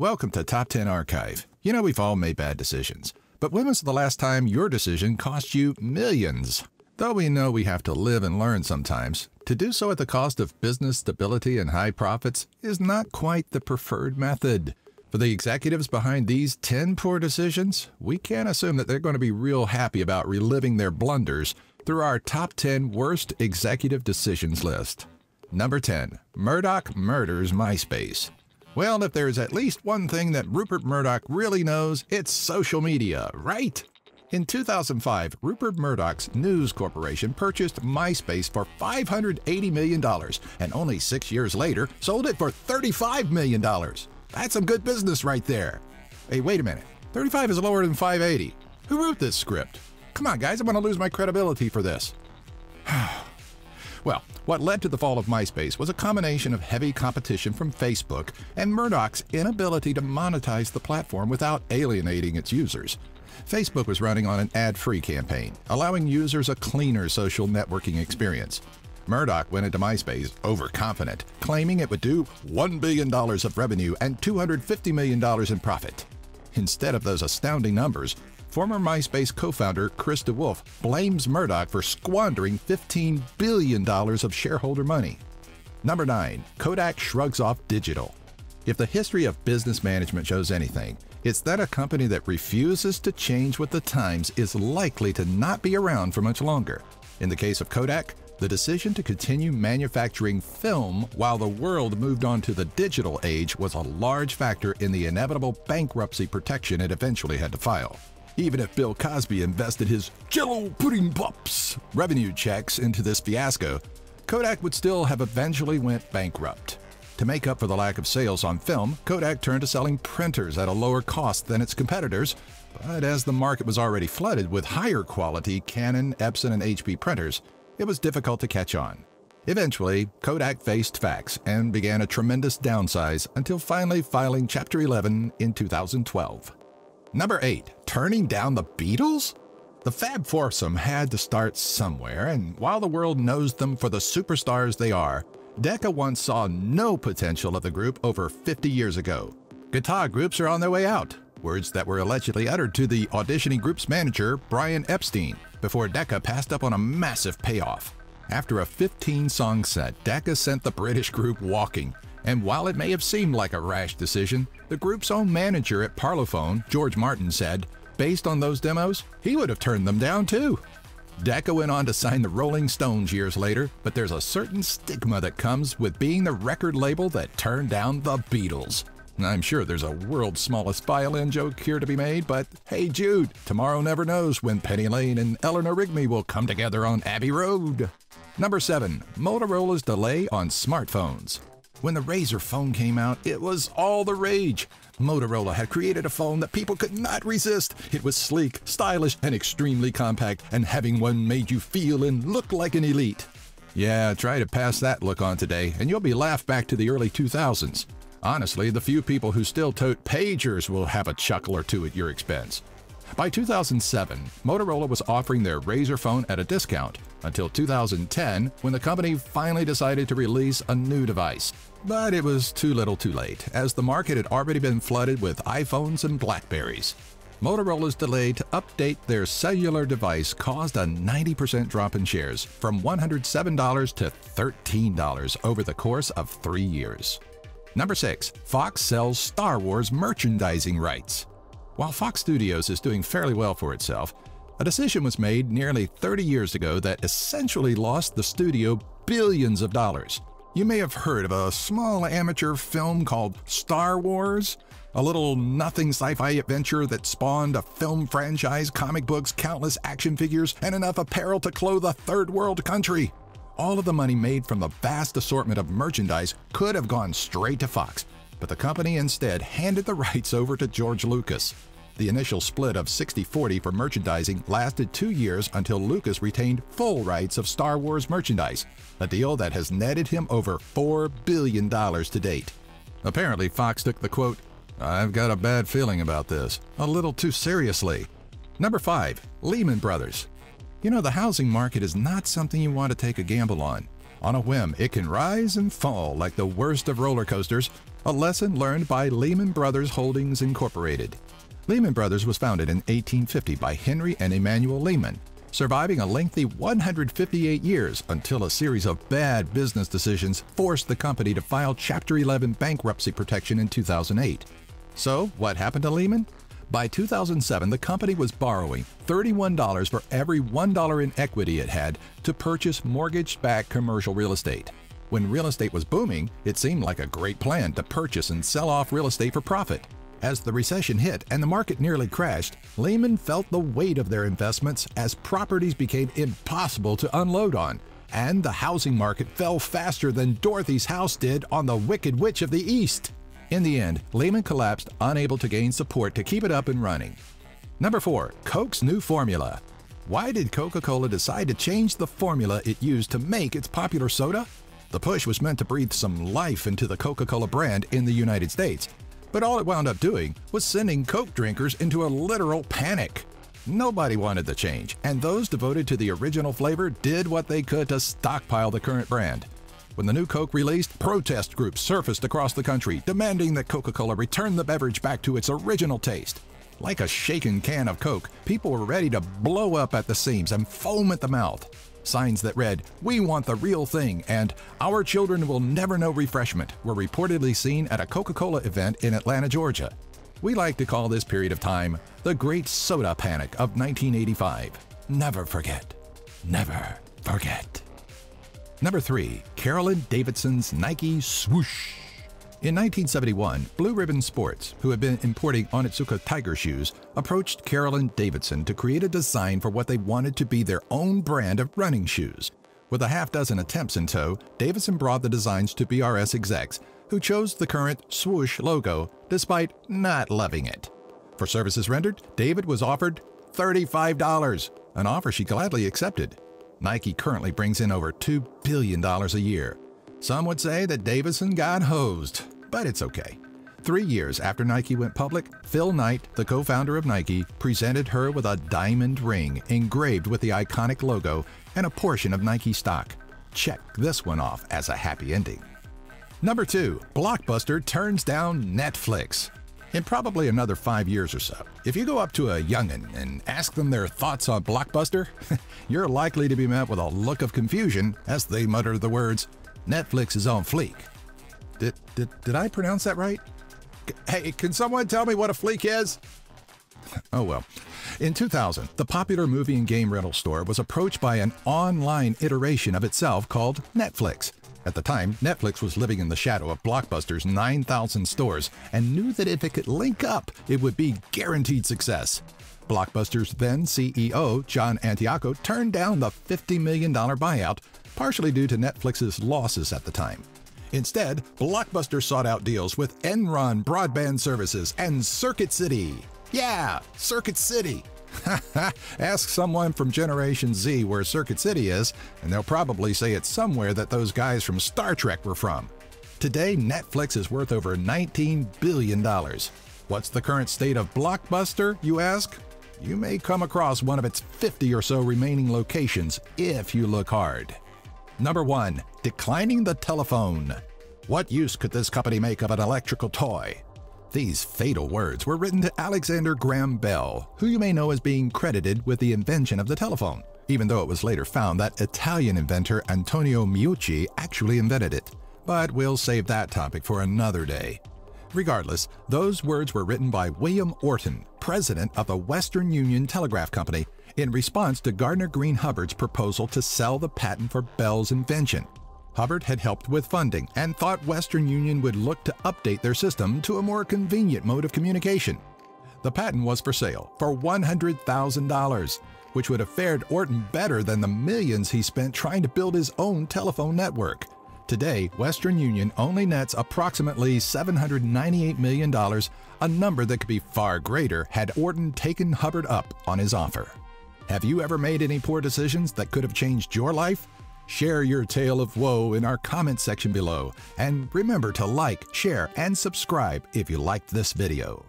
Welcome to Top 10 Archive. You know we've all made bad decisions. But when was the last time your decision cost you millions? Though we know we have to live and learn sometimes, to do so at the cost of business stability and high profits is not quite the preferred method. For the executives behind these 10 poor decisions, we can't assume that they're going to be real happy about reliving their blunders through our Top 10 Worst Executive Decisions list. Number 10. Murdoch murders MySpace. Well, if there's at least one thing that Rupert Murdoch really knows, it's social media, right? In 2005, Rupert Murdoch's News Corporation purchased MySpace for $580 million, and only 6 years later sold it for $35 million. That's some good business right there. Hey, wait a minute. 35 is lower than 580. Who wrote this script? Come on, guys, I'm going to lose my credibility for this. Well, what led to the fall of MySpace was a combination of heavy competition from Facebook and Murdoch's inability to monetize the platform without alienating its users. Facebook was running on an ad-free campaign, allowing users a cleaner social networking experience. Murdoch went into MySpace overconfident, claiming it would do $1 billion of revenue and $250 million in profit. Instead of those astounding numbers, former MySpace co-founder Chris DeWolf blames Murdoch for squandering $15 billion of shareholder money. Number 9. Kodak shrugs off digital. If the history of business management shows anything, it's that a company that refuses to change with the times is likely to not be around for much longer. In the case of Kodak, the decision to continue manufacturing film while the world moved on to the digital age was a large factor in the inevitable bankruptcy protection it eventually had to file. Even if Bill Cosby invested his Jell-O Pudding Pops revenue checks into this fiasco, Kodak would still have eventually went bankrupt. To make up for the lack of sales on film, Kodak turned to selling printers at a lower cost than its competitors, but as the market was already flooded with higher quality Canon, Epson, and HP printers, it was difficult to catch on. Eventually, Kodak faced facts and began a tremendous downsize until finally filing Chapter 11 in 2012. Number 8. Turning down the Beatles? The Fab Foursome had to start somewhere, and while the world knows them for the superstars they are, Decca once saw no potential of the group over 50 years ago. Guitar groups are on their way out, words that were allegedly uttered to the auditioning group's manager, Brian Epstein, before Decca passed up on a massive payoff. After a 15-song set, Decca sent the British group walking, and while it may have seemed like a rash decision, the group's own manager at Parlophone, George Martin, said, based on those demos, he would have turned them down too. Decca went on to sign the Rolling Stones years later, but there's a certain stigma that comes with being the record label that turned down the Beatles. I'm sure there's a world's smallest violin joke here to be made, but hey Jude, tomorrow never knows when Penny Lane and Eleanor Rigby will come together on Abbey Road. Number 7. Motorola's delay on smartphones. When the Razr phone came out, it was all the rage. Motorola had created a phone that people could not resist. It was sleek, stylish, and extremely compact, and having one made you feel and look like an elite. Yeah, try to pass that look on today, and you'll be laughed back to the early 2000s. Honestly, the few people who still tote pagers will have a chuckle or two at your expense. By 2007, Motorola was offering their Razr phone at a discount, until 2010, when the company finally decided to release a new device. But it was too little too late, as the market had already been flooded with iPhones and Blackberries. Motorola's delay to update their cellular device caused a 90% drop in shares, from $107 to $13 over the course of 3 years. Number 6. Fox sells Star Wars merchandising rights. While Fox Studios is doing fairly well for itself, a decision was made nearly 30 years ago that essentially lost the studio billions of dollars. You may have heard of a small amateur film called Star Wars, a little nothing sci-fi adventure that spawned a film franchise, comic books, countless action figures, and enough apparel to clothe a third world country. All of the money made from the vast assortment of merchandise could have gone straight to Fox, but the company instead handed the rights over to George Lucas. The initial split of 60-40 for merchandising lasted 2 years until Lucas retained full rights of Star Wars merchandise, a deal that has netted him over $4 billion to date. Apparently, Fox took the quote, "I've got a bad feeling about this," a little too seriously. Number 5. Lehman Brothers. You know, the housing market is not something you want to take a gamble on. On a whim, it can rise and fall like the worst of roller coasters, a lesson learned by Lehman Brothers Holdings Incorporated. Lehman Brothers was founded in 1850 by Henry and Emanuel Lehman, surviving a lengthy 158 years until a series of bad business decisions forced the company to file Chapter 11 bankruptcy protection in 2008. So, what happened to Lehman? By 2007, the company was borrowing $31 for every $1 in equity it had to purchase mortgage-backed commercial real estate. When real estate was booming, it seemed like a great plan to purchase and sell off real estate for profit. As the recession hit and the market nearly crashed, Lehman felt the weight of their investments as properties became impossible to unload on, and the housing market fell faster than Dorothy's house did on the Wicked Witch of the East. In the end, Lehman collapsed, unable to gain support to keep it up and running. Number 4. Coke's new formula. Why did Coca-Cola decide to change the formula it used to make its popular soda? The push was meant to breathe some life into the Coca-Cola brand in the United States, but all it wound up doing was sending Coke drinkers into a literal panic. Nobody wanted the change, and those devoted to the original flavor did what they could to stockpile the current brand. When the new Coke released, protest groups surfaced across the country, demanding that Coca-Cola return the beverage back to its original taste. Like a shaken can of Coke, people were ready to blow up at the seams and foam at the mouth. Signs that read, "We want the real thing," and "Our children will never know refreshment" were reportedly seen at a Coca-Cola event in Atlanta, Georgia. We like to call this period of time the Great Soda Panic of 1985. Never forget. Never forget. Number 3. Carolyn Davidson's Nike Swoosh. In 1971, Blue Ribbon Sports, who had been importing Onitsuka Tiger shoes, approached Carolyn Davidson to create a design for what they wanted to be their own brand of running shoes. With a half-dozen attempts in tow, Davidson brought the designs to BRS execs, who chose the current swoosh logo despite not loving it. For services rendered, David was offered $35, an offer she gladly accepted. Nike currently brings in over $2 billion a year. Some would say that Davidson got hosed, but it's okay. 3 years after Nike went public, Phil Knight, the co-founder of Nike, presented her with a diamond ring engraved with the iconic logo and a portion of Nike stock. Check this one off as a happy ending. Number 2. Blockbuster turns down Netflix. In probably another 5 years or so, if you go up to a young'un and ask them their thoughts on Blockbuster, you're likely to be met with a look of confusion as they mutter the words, "Netflix is on fleek." Did I pronounce that right? Hey, can someone tell me what a fleek is? Oh well. In 2000, the popular movie and game rental store was approached by an online iteration of itself called Netflix. At the time, Netflix was living in the shadow of Blockbuster's 9,000 stores and knew that if it could link up, it would be guaranteed success. Blockbuster's then CEO, John Antioco, turned down the $50 million buyout, partially due to Netflix's losses at the time. Instead, Blockbuster sought out deals with Enron Broadband Services and Circuit City. Yeah, Circuit City. Ask someone from Generation Z where Circuit City is, and they'll probably say it's somewhere that those guys from Star Trek were from. Today, Netflix is worth over $19 billion. What's the current state of Blockbuster, you ask? You may come across one of its 50 or so remaining locations if you look hard. Number 1. Declining the telephone. What use could this company make of an electrical toy? These fatal words were written to Alexander Graham Bell, who you may know as being credited with the invention of the telephone, even though it was later found that Italian inventor Antonio Meucci actually invented it. But we'll save that topic for another day. Regardless, those words were written by William Orton, president of the Western Union Telegraph Company, in response to Gardner Green Hubbard's proposal to sell the patent for Bell's invention. Hubbard had helped with funding and thought Western Union would look to update their system to a more convenient mode of communication. The patent was for sale for $100,000, which would have fared Orton better than the millions he spent trying to build his own telephone network. Today, Western Union only nets approximately $798 million, a number that could be far greater had Orton taken Hubbard up on his offer. Have you ever made any poor decisions that could have changed your life? Share your tale of woe in our comment section below, and remember to like, share, and subscribe if you liked this video.